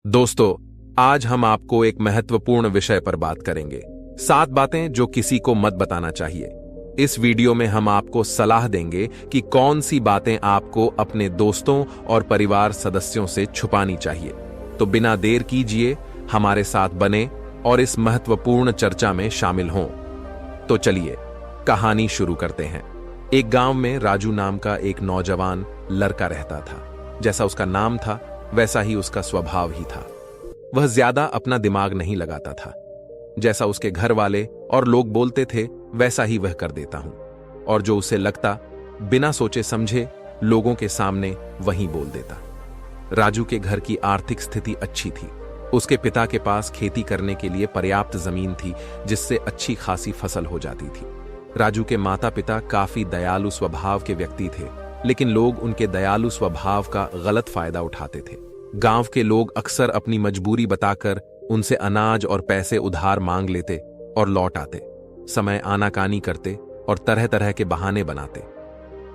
दोस्तों, आज हम आपको एक महत्वपूर्ण विषय पर बात करेंगे। 7 बातें जो किसी को मत बताना चाहिए। इस वीडियो में हम आपको सलाह देंगे कि कौन सी बातें आपको अपने दोस्तों और परिवार सदस्यों से छुपानी चाहिए। तो बिना देर कीजिए हमारे साथ बने और इस महत्वपूर्ण चर्चा में शामिल हों। तो चलिए कहानी शुरू करते हैं। एक गांव में राजू नाम का एक नौजवान लड़का रहता था। जैसा उसका नाम था वैसा ही उसका स्वभाव ही था। वह ज्यादा अपना दिमाग नहीं लगाता था। जैसा उसके घर वाले और लोग बोलते थे वैसा ही वह कर देता हूं, और जो उसे लगता बिना सोचे समझे लोगों के सामने वहीं बोल देता। राजू के घर की आर्थिक स्थिति अच्छी थी। उसके पिता के पास खेती करने के लिए पर्याप्त जमीन थी, जिससे अच्छी खासी फसल हो जाती थी। राजू के माता पिता काफी दयालु स्वभाव के व्यक्ति थे, लेकिन लोग उनके दयालु स्वभाव का गलत फायदा उठाते थे। गांव के लोग अक्सर अपनी मजबूरी बताकर उनसे अनाज और पैसे उधार मांग लेते और लौट आते। समय आनाकानी करते और तरह तरह के बहाने बनाते।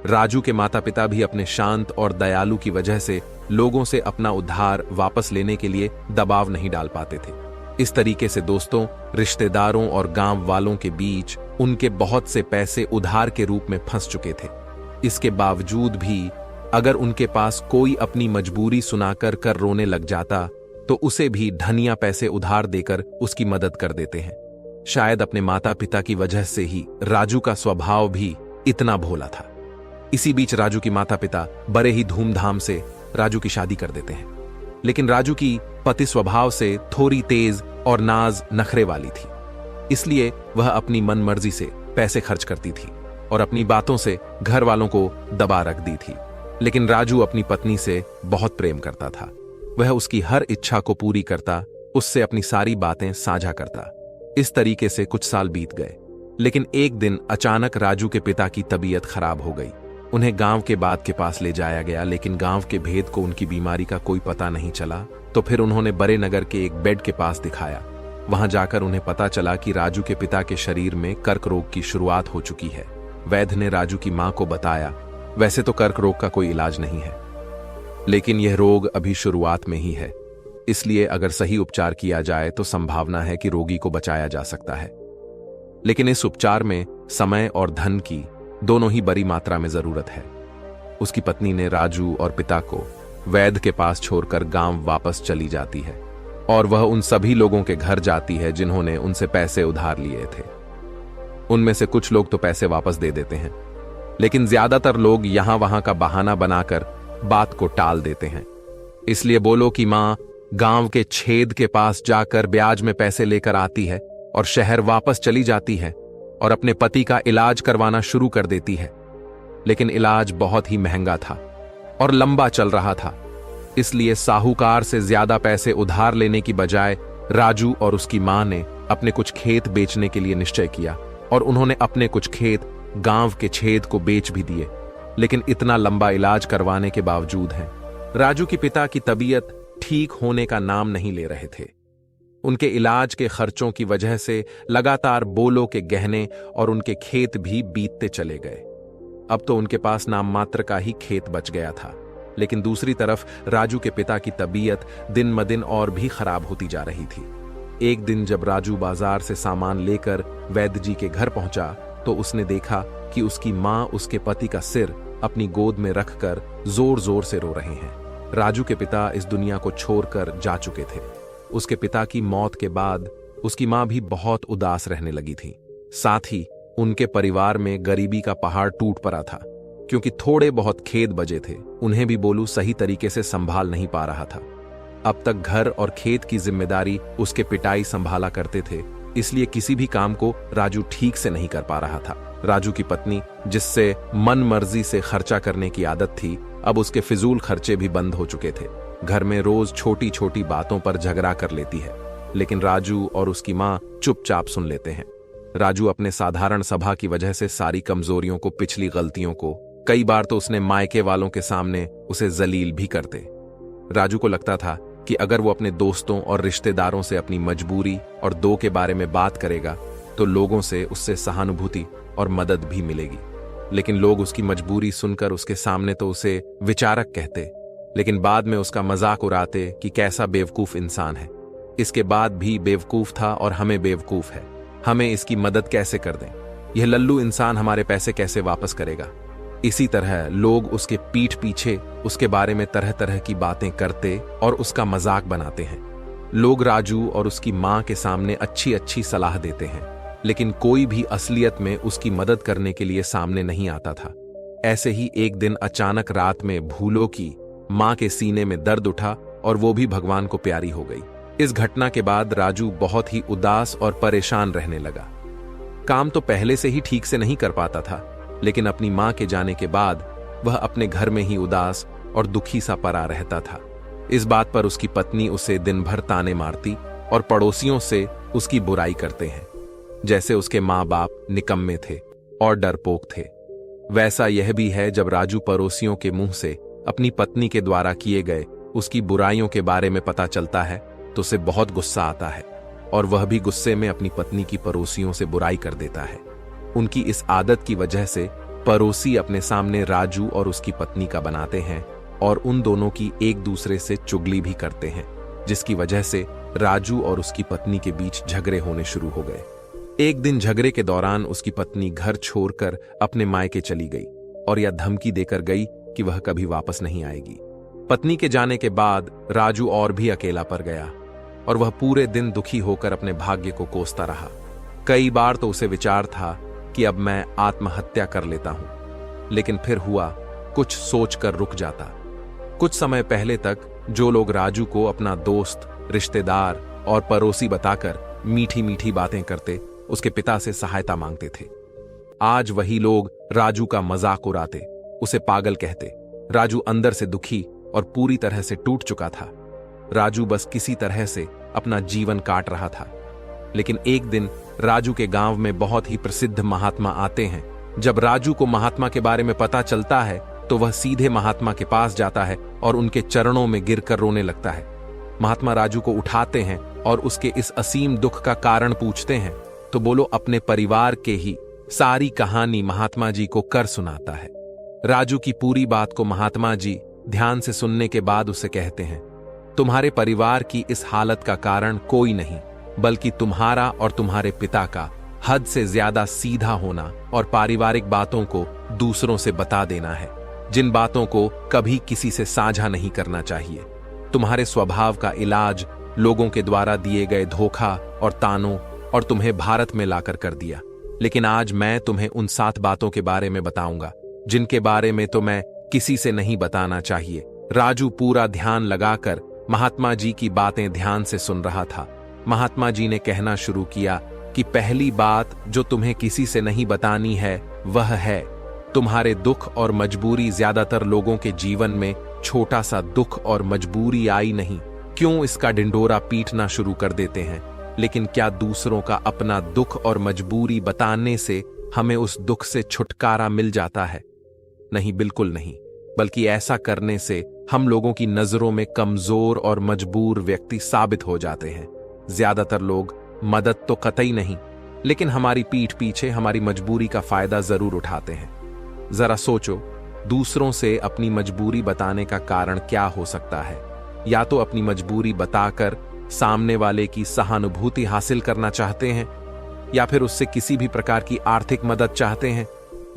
राजू के माता पिता भी अपने शांत और दयालु की वजह से लोगों से अपना उधार वापस लेने के लिए दबाव नहीं डाल पाते थे। इस तरीके से दोस्तों, रिश्तेदारों और गांव वालों के बीच उनके बहुत से पैसे उधार के रूप में फंस चुके थे। इसके बावजूद भी अगर उनके पास कोई अपनी मजबूरी सुनाकर कर रोने लग जाता तो उसे भी धनिया पैसे उधार देकर उसकी मदद कर देते हैं। शायद अपने माता पिता की वजह से ही राजू का स्वभाव भी इतना भोला था। इसी बीच राजू की माता पिता बड़े ही धूमधाम से राजू की शादी कर देते हैं। लेकिन राजू की पति स्वभाव से थोड़ी तेज और नाज नखरे वाली थी, इसलिए वह अपनी मनमर्जी से पैसे खर्च करती थी और अपनी बातों से घर वालों को दबा रख दी थी। लेकिन राजू अपनी पत्नी से बहुत प्रेम करता था। वह उसकी हर इच्छा को पूरी करता, उससे अपनी सारी बातें साझा करता। इस तरीके से कुछ साल बीत गए। लेकिन एक दिन अचानक राजू के पिता की तबीयत खराब हो गई। उन्हें गांव के बाद के पास ले जाया गया, लेकिन गांव के भेद को उनकी बीमारी का कोई पता नहीं चला। तो फिर उन्होंने बड़े नगर के एक बेड के पास दिखाया। वहां जाकर उन्हें पता चला कि राजू के पिता के शरीर में कर्क रोग की शुरुआत हो चुकी है। वैद्य ने राजू की मां को बताया, वैसे तो कर्क रोग का कोई इलाज नहीं है, लेकिन यह रोग अभी शुरुआत में ही है, इसलिए अगर सही उपचार किया जाए तो संभावना है कि रोगी को बचाया जा सकता है। लेकिन इस उपचार में समय और धन की दोनों ही बड़ी मात्रा में जरूरत है। उसकी पत्नी ने राजू और पिता को वैद्य के पास छोड़कर गांव वापस चली जाती है और वह उन सभी लोगों के घर जाती है जिन्होंने उनसे पैसे उधार लिए थे। उनमें से कुछ लोग तो पैसे वापस दे देते हैं, लेकिन ज्यादातर लोग यहां वहां का बहाना बनाकर बात को टाल देते हैं। इसलिए बोलो कि मां गांव के छेद के पास जाकर ब्याज में पैसे लेकर आती है और शहर वापस चली जाती है और अपने पति का इलाज करवाना शुरू कर देती है। लेकिन इलाज बहुत ही महंगा था और लंबा चल रहा था, इसलिए साहूकार से ज्यादा पैसे उधार लेने की बजाय राजू और उसकी मां ने अपने कुछ खेत बेचने के लिए निश्चय किया और उन्होंने अपने कुछ खेत गांव के छेद को बेच भी दिए। लेकिन इतना लंबा इलाज करवाने के बावजूद है राजू के पिता की तबीयत ठीक होने का नाम नहीं ले रहे थे। उनके इलाज के खर्चों की वजह से लगातार बोलो के गहने और उनके खेत भी बीतते चले गए। अब तो उनके पास नाम मात्र का ही खेत बच गया था। लेकिन दूसरी तरफ राजू के पिता की तबीयत दिन ब दिन और भी खराब होती जा रही थी। एक दिन जब राजू बाजार से सामान लेकर वैद्य जी के घर पहुंचा तो उसने देखा कि उसकी मां उसके पति का सिर अपनी गोद में रखकर जोर जोर से रो रहे हैं। राजू के पिता इस दुनिया को छोड़कर जा चुके थे। उसके पिता की मौत के बाद उसकी मां भी बहुत उदास रहने लगी थी। साथ ही उनके परिवार में गरीबी का पहाड़ टूट पड़ा था, क्योंकि थोड़े बहुत खेत बचे थे। उन्हें भी बोलू सही तरीके से संभाल नहीं पा रहा था। अब तक घर और खेत की जिम्मेदारी उसके पिताई संभाला करते थे, इसलिए किसी भी काम को राजू ठीक से नहीं कर पा रहा था। राजू की पत्नी, जिससे मन मर्जी से खर्चा करने की आदत थी, अब उसके फिजूल खर्चे भी बंद हो चुके थे। घर में रोज छोटी छोटी बातों पर झगड़ा कर लेती है, लेकिन राजू और उसकी मां चुपचाप सुन लेते हैं। राजू अपने साधारण सभा की वजह से सारी कमजोरियों को, पिछली गलतियों को, कई बार तो उसने मायके वालों के सामने उसे जलील भी करते। राजू को लगता था कि अगर वो अपने दोस्तों और रिश्तेदारों से अपनी मजबूरी और दो के बारे में बात करेगा तो लोगों से उससे सहानुभूति और मदद भी मिलेगी। लेकिन लोग उसकी मजबूरी सुनकर उसके सामने तो उसे विचारक कहते, लेकिन बाद में उसका मजाक उड़ाते कि कैसा बेवकूफ इंसान है, इसके बाद भी बेवकूफ था और हमें बेवकूफ है, हमें इसकी मदद कैसे कर दें, यह लल्लू इंसान हमारे पैसे कैसे वापस करेगा। इसी तरह लोग उसके पीठ पीछे उसके बारे में तरह तरह की बातें करते और उसका मजाक बनाते हैं। लोग राजू और उसकी मां के सामने अच्छी अच्छी सलाह देते हैं, लेकिन कोई भी असलियत में उसकी मदद करने के लिए सामने नहीं आता था। ऐसे ही एक दिन अचानक रात में भूलो की मां के सीने में दर्द उठा और वो भी भगवान को प्यारी हो गई। इस घटना के बाद राजू बहुत ही उदास और परेशान रहने लगा। काम तो पहले से ही ठीक से नहीं कर पाता था, लेकिन अपनी मां के जाने के बाद वह अपने घर में ही उदास और दुखी सा पड़ा रहता था। इस बात पर उसकी पत्नी उसे दिन भर ताने मारती और पड़ोसियों से उसकी बुराई करते हैं, जैसे उसके माँ बाप निकम्मे थे और डरपोक थे। वैसा यह भी है, जब राजू पड़ोसियों के मुंह से अपनी पत्नी के द्वारा किए गए उसकी बुराइयों के बारे में पता चलता है तो उसे बहुत गुस्सा आता है और वह भी गुस्से में अपनी पत्नी की पड़ोसियों से बुराई कर देता है। उनकी इस आदत की वजह से पड़ोसी अपने सामने राजू और उसकी पत्नी का बनाते हैं और उन दोनों की एक दूसरे से चुगली भी करते हैं, जिसकी वजह से राजू और उसकी पत्नी के बीच झगड़े होने शुरू हो गए। एक दिन झगड़े के दौरान उसकी पत्नी घर छोड़कर अपने मायके चली गई और यह धमकी देकर गई कि वह कभी वापस नहीं आएगी। पत्नी के जाने के बाद राजू और भी अकेला पड़ गया और वह पूरे दिन दुखी होकर अपने भाग्य को कोसता रहा। कई बार तो उसे विचार था कि अब मैं आत्महत्या कर लेता हूं, लेकिन फिर हुआ कुछ सोचकर रुक जाता। कुछ समय पहले तक जो लोग राजू को अपना दोस्त, रिश्तेदार और पड़ोसी बताकर मीठी मीठी बातें करते, उसके पिता से सहायता मांगते थे, आज वही लोग राजू का मजाक उड़ाते, उसे पागल कहते। राजू अंदर से दुखी और पूरी तरह से टूट चुका था। राजू बस किसी तरह से अपना जीवन काट रहा था। लेकिन एक दिन राजू के गांव में बहुत ही प्रसिद्ध महात्मा आते हैं। जब राजू को महात्मा के बारे में पता चलता है तो वह सीधे महात्मा के पास जाता है और उनके चरणों में गिरकर रोने लगता है। महात्मा राजू को उठाते हैं और उसके इस असीम दुख का कारण पूछते हैं तो बोलो अपने परिवार के ही सारी कहानी महात्मा जी को कर सुनाता है। राजू की पूरी बात को महात्मा जी ध्यान से सुनने के बाद उसे कहते हैं, तुम्हारे परिवार की इस हालत का कारण कोई नहीं, बल्कि तुम्हारा और तुम्हारे पिता का हद से ज्यादा सीधा होना और पारिवारिक बातों को दूसरों से बता देना है, जिन बातों को कभी किसी से साझा नहीं करना चाहिए। तुम्हारे स्वभाव का इलाज लोगों के द्वारा दिए गए धोखा और तानों और तुम्हें भारत में लाकर कर दिया। लेकिन आज मैं तुम्हें उन 7 बातों के बारे में बताऊंगा जिनके बारे में तो मैं किसी से नहीं बताना चाहिए। राजू पूरा ध्यान लगाकर महात्मा जी की बातें ध्यान से सुन रहा था। महात्मा जी ने कहना शुरू किया कि पहली बात जो तुम्हें किसी से नहीं बतानी है वह है तुम्हारे दुख और मजबूरी। ज्यादातर लोगों के जीवन में छोटा सा दुख और मजबूरी आई नहीं, क्यों इसका ढिंढोरा पीटना शुरू कर देते हैं। लेकिन क्या दूसरों का अपना दुख और मजबूरी बताने से हमें उस दुख से छुटकारा मिल जाता है? नहीं, बिल्कुल नहीं। बल्कि ऐसा करने से हम लोगों की नजरों में कमजोर और मजबूर व्यक्ति साबित हो जाते हैं। ज्यादातर लोग मदद तो कतई नहीं, लेकिन हमारी पीठ पीछे हमारी मजबूरी का फायदा जरूर उठाते हैं। जरा सोचो, दूसरों से अपनी मजबूरी बताने का कारण क्या हो सकता है? या तो अपनी मजबूरी बताकर सामने वाले की सहानुभूति हासिल करना चाहते हैं, या फिर उससे किसी भी प्रकार की आर्थिक मदद चाहते हैं।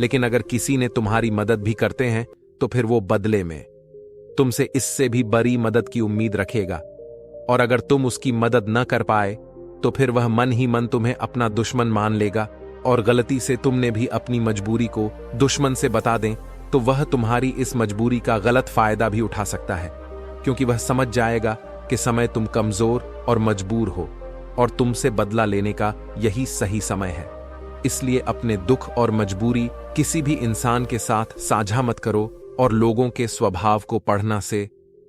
लेकिन अगर किसी ने तुम्हारी मदद भी करते हैं तो फिर वो बदले में तुमसे इससे भी बड़ी मदद की उम्मीद रखेगा, और अगर तुम उसकी मदद न कर पाए तो फिर वह मन ही मन तुम्हें अपना दुश्मन मान लेगा, और गलती से तुमने भी अपनी मजबूरी को दुश्मन से बता दें तो वह तुम्हारी इस मजबूरी का गलत फायदा भी उठा सकता है, क्योंकि वह समझ जाएगा कि समय तुम कमजोर और मजबूर हो और तुमसे बदला लेने का यही सही समय है। इसलिए अपने दुख और मजबूरी किसी भी इंसान के साथ साझा मत करो और लोगों के स्वभाव को पढ़ना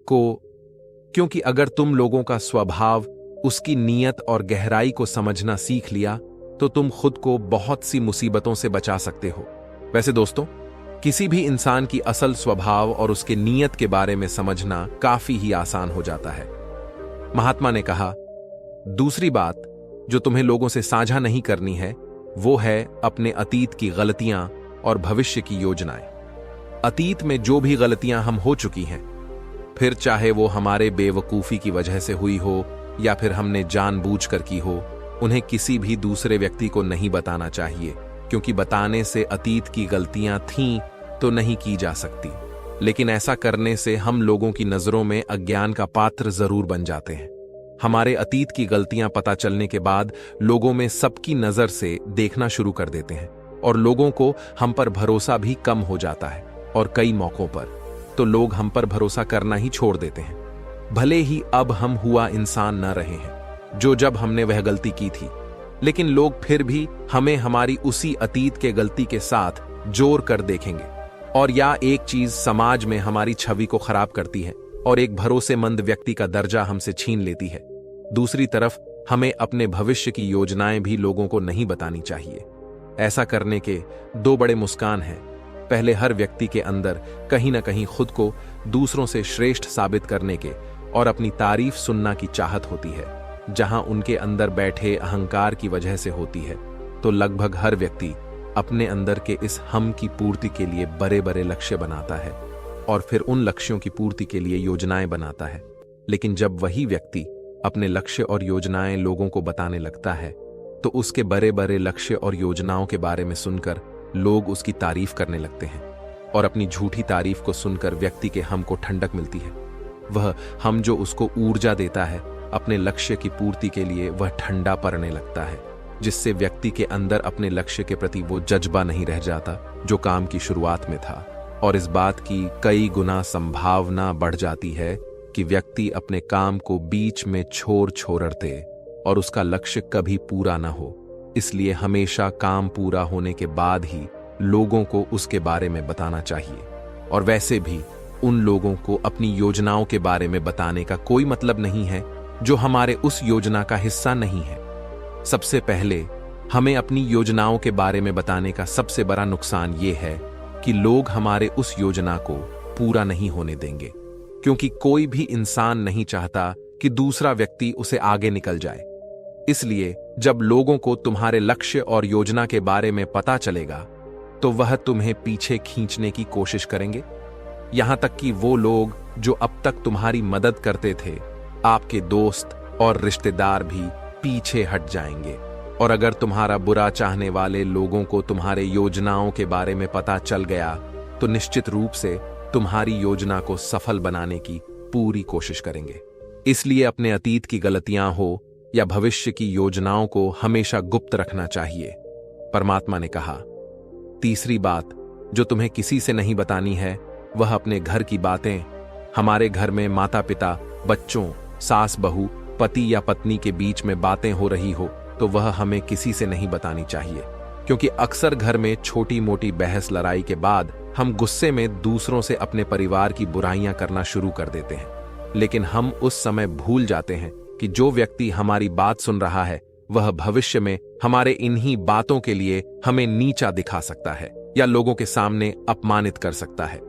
क्योंकि अगर तुम लोगों का स्वभाव, उसकी नीयत और गहराई को समझना सीख लिया तो तुम खुद को बहुत सी मुसीबतों से बचा सकते हो। वैसे दोस्तों, किसी भी इंसान की असल स्वभाव और उसके नीयत के बारे में समझना काफी ही आसान हो जाता है। महात्मा ने कहा, दूसरी बात जो तुम्हें लोगों से साझा नहीं करनी है वो है अपने अतीत की गलतियां और भविष्य की योजनाएं। अतीत में जो भी गलतियां हम हो चुकी हैं, फिर चाहे वो हमारे बेवकूफ़ी की वजह से हुई हो या फिर हमने जानबूझकर की हो, उन्हें किसी भी दूसरे व्यक्ति को नहीं बताना चाहिए, क्योंकि बताने से अतीत की गलतियां थीं तो नहीं की जा सकती, लेकिन ऐसा करने से हम लोगों की नज़रों में अज्ञान का पात्र जरूर बन जाते हैं। हमारे अतीत की गलतियां पता चलने के बाद लोगों में सबकी नज़र से देखना शुरू कर देते हैं और लोगों को हम पर भरोसा भी कम हो जाता है, और कई मौकों पर तो लोग हम पर भरोसा करना ही छोड़ देते हैं। भले ही अब हम हुआ इंसान न रहे हैं जो जब हमने वह गलती की थी, लेकिन लोग फिर भी हमें हमारी उसी अतीत के गलती के साथ जोड़ कर देखेंगे, और या एक चीज समाज में हमारी छवि को खराब करती है और एक भरोसेमंद व्यक्ति का दर्जा हमसे छीन लेती है। दूसरी तरफ हमें अपने भविष्य की योजनाएं भी लोगों को नहीं बतानी चाहिए। ऐसा करने के दो बड़े मुस्कान हैं। पहले, हर व्यक्ति के अंदर कहीं ना कहीं खुद को दूसरों से श्रेष्ठ साबित करने के और अपनी तारीफ सुनना की चाहत होती है। जहां उनके अंदर बैठे अहंकार की वजह से होती है, तो लगभग हर व्यक्ति अपने अंदर के इस हम की पूर्ति के लिए बड़े बड़े लक्ष्य बनाता है और फिर उन लक्ष्यों की पूर्ति के लिए योजनाएं बनाता है। लेकिन जब वही व्यक्ति अपने लक्ष्य और योजनाएं लोगों को बताने लगता है, तो उसके बड़े बड़े लक्ष्य और योजनाओं के बारे में सुनकर लोग उसकी तारीफ करने लगते हैं, और अपनी झूठी तारीफ को सुनकर व्यक्ति के हम को ठंडक मिलती है। वह हम जो उसको ऊर्जा देता है अपने लक्ष्य की पूर्ति के लिए, वह ठंडा पड़ने लगता है, जिससे व्यक्ति के अंदर अपने लक्ष्य के प्रति वो जज्बा नहीं रह जाता जो काम की शुरुआत में था, और इस बात की कई गुना संभावना बढ़ जाती है कि व्यक्ति अपने काम को बीच में छोड़ दे और उसका लक्ष्य कभी पूरा ना हो। इसलिए हमेशा काम पूरा होने के बाद ही लोगों को उसके बारे में बताना चाहिए, और वैसे भी उन लोगों को अपनी योजनाओं के बारे में बताने का कोई मतलब नहीं है जो हमारे उस योजना का हिस्सा नहीं है। सबसे पहले हमें अपनी योजनाओं के बारे में बताने का सबसे बड़ा नुकसान यह है कि लोग हमारे उस योजना को पूरा नहीं होने देंगे, क्योंकि कोई भी इंसान नहीं चाहता कि दूसरा व्यक्ति उसे आगे निकल जाए। इसलिए जब लोगों को तुम्हारे लक्ष्य और योजना के बारे में पता चलेगा, तो वह तुम्हें पीछे खींचने की कोशिश करेंगे। यहां तक कि वो लोग जो अब तक तुम्हारी मदद करते थे, आपके दोस्त और रिश्तेदार भी पीछे हट जाएंगे। और अगर तुम्हारा बुरा चाहने वाले लोगों को तुम्हारे योजनाओं के बारे में पता चल गया, तो निश्चित रूप से तुम्हारी योजना को सफल बनाने की पूरी कोशिश करेंगे। इसलिए अपने अतीत की गलतियां हो या भविष्य की योजनाओं को हमेशा गुप्त रखना चाहिए। परमात्मा ने कहा, तीसरी बात जो तुम्हें किसी से नहीं बतानी है, वह अपने घर की बातें। हमारे घर में माता पिता, बच्चों, सास बहू, पति या पत्नी के बीच में बातें हो रही हो, तो वह हमें किसी से नहीं बतानी चाहिए, क्योंकि अक्सर घर में छोटी मोटी बहस लड़ाई के बाद हम गुस्से में दूसरों से अपने परिवार की बुराइयां करना शुरू कर देते हैं। लेकिन हम उस समय भूल जाते हैं कि जो व्यक्ति हमारी बात सुन रहा है, वह भविष्य में हमारे इन्हीं बातों के लिए हमें नीचा दिखा सकता है या लोगों के सामने अपमानित कर सकता है।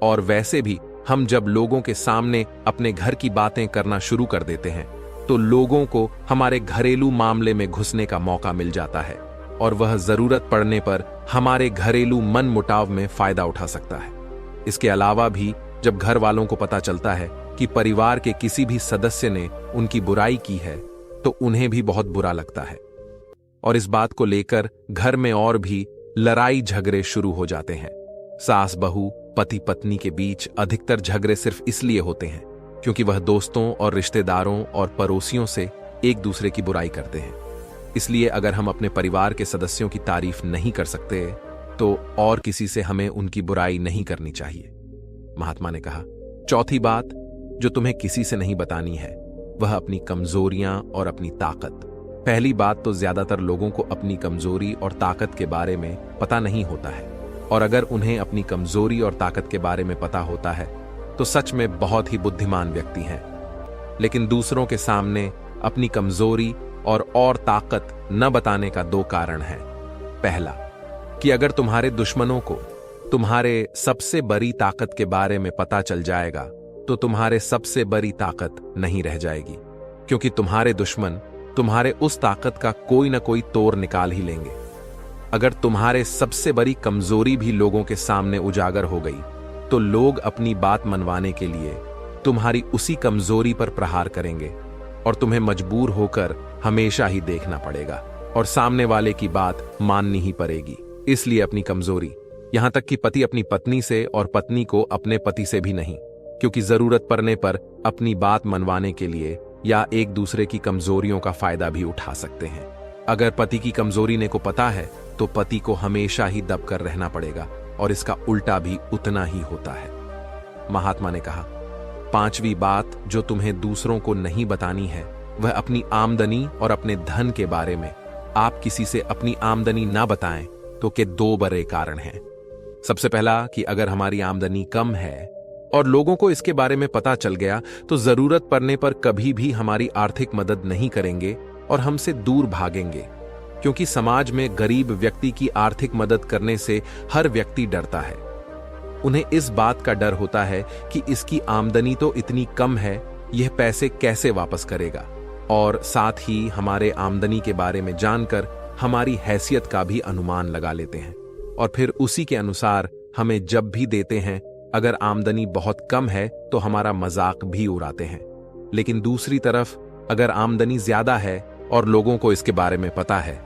और वैसे भी हम जब लोगों के सामने अपने घर की बातें करना शुरू कर देते हैं, तो लोगों को हमारे घरेलू मामले में घुसने का मौका मिल जाता है, और वह जरूरत पड़ने पर हमारे घरेलू मनमुटाव में फायदा उठा सकता है। इसके अलावा भी जब घर वालों को पता चलता है कि परिवार के किसी भी सदस्य ने उनकी बुराई की है, तो उन्हें भी बहुत बुरा लगता है, और इस बात को लेकर घर में और भी लड़ाई झगड़े शुरू हो जाते हैं। सास बहू, पति पत्नी के बीच अधिकतर झगड़े सिर्फ इसलिए होते हैं क्योंकि वह दोस्तों और रिश्तेदारों और पड़ोसियों से एक दूसरे की बुराई करते हैं। इसलिए अगर हम अपने परिवार के सदस्यों की तारीफ नहीं कर सकते, तो और किसी से हमें उनकी बुराई नहीं करनी चाहिए। महात्मा ने कहा, चौथी बात जो तुम्हें किसी से नहीं बतानी है, वह अपनी कमजोरियां और अपनी ताकत। पहली बात तो ज्यादातर लोगों को अपनी कमजोरी और ताकत के बारे में पता नहीं होता है, और अगर उन्हें अपनी कमजोरी और ताकत के बारे में पता होता है तो सच में बहुत ही बुद्धिमान व्यक्ति हैं। लेकिन दूसरों के सामने अपनी कमजोरी और ताकत न बताने का दो कारण हैं। पहला, कि अगर तुम्हारे दुश्मनों को तुम्हारे सबसे बड़ी ताकत के बारे में पता चल जाएगा, तो तुम्हारे सबसे बड़ी ताकत नहीं रह जाएगी, क्योंकि तुम्हारे दुश्मन तुम्हारे उस ताकत का कोई ना कोई तोड़ निकाल ही लेंगे। अगर तुम्हारे सबसे बड़ी कमजोरी भी लोगों के सामने उजागर हो गई, तो लोग अपनी बात मनवाने के लिए तुम्हारी उसी कमजोरी पर प्रहार करेंगे और तुम्हें मजबूर होकर हमेशा ही देखना पड़ेगा और सामने वाले की बात माननी ही पड़ेगी। इसलिए अपनी कमजोरी, यहां तक कि पति अपनी पत्नी से और पत्नी को अपने पति से भी नहीं, क्योंकि जरूरत पड़ने पर अपनी बात मनवाने के लिए या एक दूसरे की कमजोरियों का फायदा भी उठा सकते हैं। अगर पति की कमजोरी ने को पता है तो पति को हमेशा ही दब कर रहना पड़ेगा और इसका उल्टा भी उतना ही होता है। महात्मा ने कहा, 5वीं बात जो तुम्हें दूसरों को नहीं बतानी है वह अपनी आमदनी और अपने धन के बारे में। आप किसी से अपनी आमदनी ना बताएं तो के 2 बड़े कारण हैं। सबसे पहला कि अगर हमारी आमदनी कम है और लोगों को इसके बारे में पता चल गया तो जरूरत पड़ने पर कभी भी हमारी आर्थिक मदद नहीं करेंगे और हमसे दूर भागेंगे, क्योंकि समाज में गरीब व्यक्ति की आर्थिक मदद करने से हर व्यक्ति डरता है। उन्हें इस बात का डर होता है कि इसकी आमदनी तो इतनी कम है, यह पैसे कैसे वापस करेगा, और साथ ही हमारे आमदनी के बारे में जानकर हमारी हैसियत का भी अनुमान लगा लेते हैं और फिर उसी के अनुसार हमें जब भी देते हैं। अगर आमदनी बहुत कम है तो हमारा मजाक भी उड़ाते हैं, लेकिन दूसरी तरफ अगर आमदनी ज्यादा है और लोगों को इसके बारे में पता है,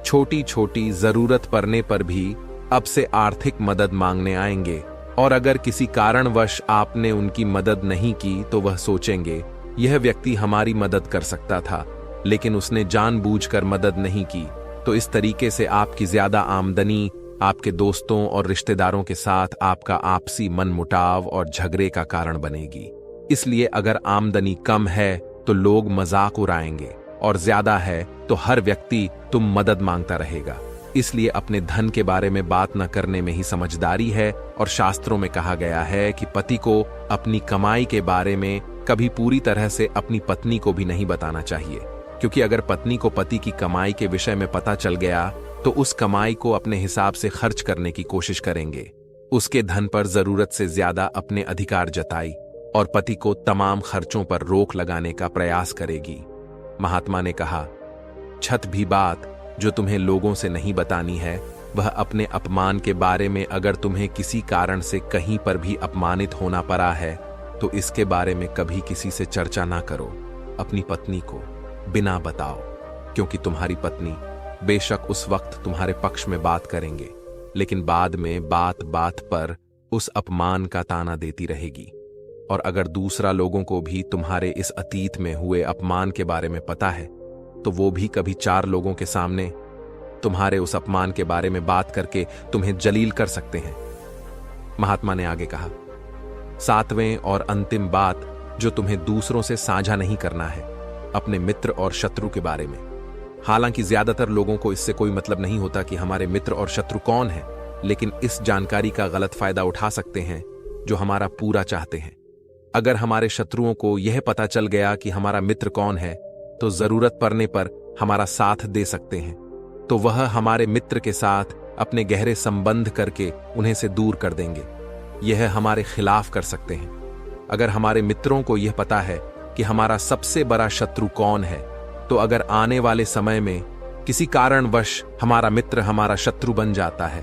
छोटी छोटी जरूरत पड़ने पर भी अब से आर्थिक मदद मांगने आएंगे, और अगर किसी कारणवश आपने उनकी मदद नहीं की तो वह सोचेंगे यह व्यक्ति हमारी मदद कर सकता था लेकिन उसने जानबूझकर मदद नहीं की। तो इस तरीके से आपकी ज्यादा आमदनी आपके दोस्तों और रिश्तेदारों के साथ आपका आपसी मनमुटाव और झगड़े का कारण बनेगी। इसलिए अगर आमदनी कम है तो लोग मजाक उड़ाएंगे और ज्यादा है तो हर व्यक्ति तुम मदद मांगता रहेगा। इसलिए अपने धन के बारे में बात न करने में ही समझदारी है, और शास्त्रों में कहा गया है कि पति को अपनी कमाई के बारे में कभी पूरी तरह से अपनी पत्नी को भी नहीं बताना चाहिए, क्योंकि अगर पत्नी को पति की कमाई के विषय में पता चल गया तो उस कमाई को अपने हिसाब से खर्च करने की कोशिश करेंगे, उसके धन पर जरूरत से ज्यादा अपने अधिकार जताई और पति को तमाम खर्चों पर रोक लगाने का प्रयास करेगी। महात्मा ने कहा, 6वीं बात जो तुम्हें लोगों से नहीं बतानी है वह अपने अपमान के बारे में। अगर तुम्हें किसी कारण से कहीं पर भी अपमानित होना पड़ा है तो इसके बारे में कभी किसी से चर्चा ना करो, अपनी पत्नी को बिना बताओ, क्योंकि तुम्हारी पत्नी बेशक उस वक्त तुम्हारे पक्ष में बात करेंगे लेकिन बाद में बात बात पर उस अपमान का ताना देती रहेगी। और अगर दूसरा लोगों को भी तुम्हारे इस अतीत में हुए अपमान के बारे में पता है तो वो भी कभी 4 लोगों के सामने तुम्हारे उस अपमान के बारे में बात करके तुम्हें जलील कर सकते हैं। महात्मा ने आगे कहा, 7वें और अंतिम बात जो तुम्हें दूसरों से साझा नहीं करना है, अपने मित्र और शत्रु के बारे में। हालांकि ज्यादातर लोगों को इससे कोई मतलब नहीं होता कि हमारे मित्र और शत्रु कौन है, लेकिन इस जानकारी का गलत फायदा उठा सकते हैं जो हमारा पूरा चाहते हैं। अगर हमारे शत्रुओं को यह पता चल गया कि हमारा मित्र कौन है तो जरूरत पड़ने पर हमारा साथ दे सकते हैं, तो वह हमारे मित्र के साथ अपने गहरे संबंध करके उन्हें से दूर कर देंगे। यह हमारे खिलाफ कर सकते हैं। अगर हमारे मित्रों को यह पता है कि हमारा सबसे बड़ा शत्रु कौन है, तो अगर आने वाले समय में किसी कारणवश हमारा मित्र हमारा शत्रु बन जाता है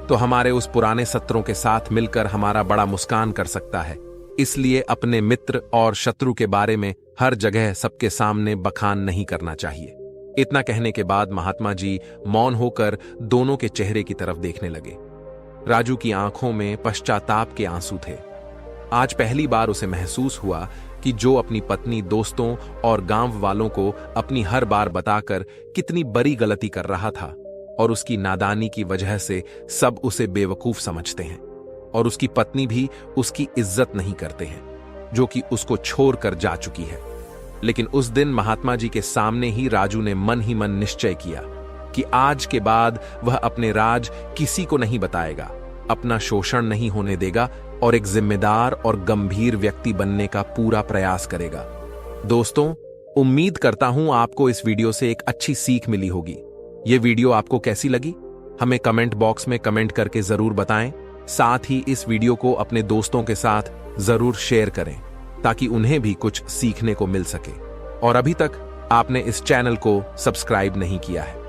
तो हमारे उस पुराने शत्रुओं के साथ मिलकर हमारा बड़ा मुस्कान कर सकता है। इसलिए अपने मित्र और शत्रु के बारे में हर जगह सबके सामने बखान नहीं करना चाहिए। इतना कहने के बाद महात्मा जी मौन होकर दोनों के चेहरे की तरफ देखने लगे। राजू की आंखों में पश्चाताप के आंसू थे। आज पहली बार उसे महसूस हुआ कि जो अपनी पत्नी, दोस्तों और गांव वालों को अपनी हर बार बताकर कितनी बड़ी गलती कर रहा था, और उसकी नादानी की वजह से सब उसे बेवकूफ समझते हैं और उसकी पत्नी भी उसकी इज्जत नहीं करते हैं, जो कि उसको छोड़कर जा चुकी है। लेकिन उस दिन महात्मा जी के सामने ही राजू ने मन ही मन निश्चय किया कि आज के बाद वह अपने राज किसी को नहीं बताएगा, अपना शोषण नहीं होने देगा और एक जिम्मेदार और गंभीर व्यक्ति बनने का पूरा प्रयास करेगा। दोस्तों, उम्मीद करता हूं आपको इस वीडियो से एक अच्छी सीख मिली होगी। यह वीडियो आपको कैसी लगी हमें कमेंट बॉक्स में कमेंट करके जरूर बताएं। साथ ही इस वीडियो को अपने दोस्तों के साथ जरूर शेयर करें ताकि उन्हें भी कुछ सीखने को मिल सके। और अभी तक आपने इस चैनल को सब्सक्राइब नहीं किया है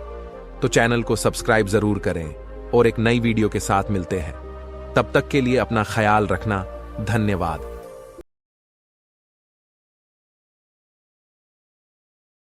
तो चैनल को सब्सक्राइब जरूर करें और एक नई वीडियो के साथ मिलते हैं। तब तक के लिए अपना ख्याल रखना। धन्यवाद।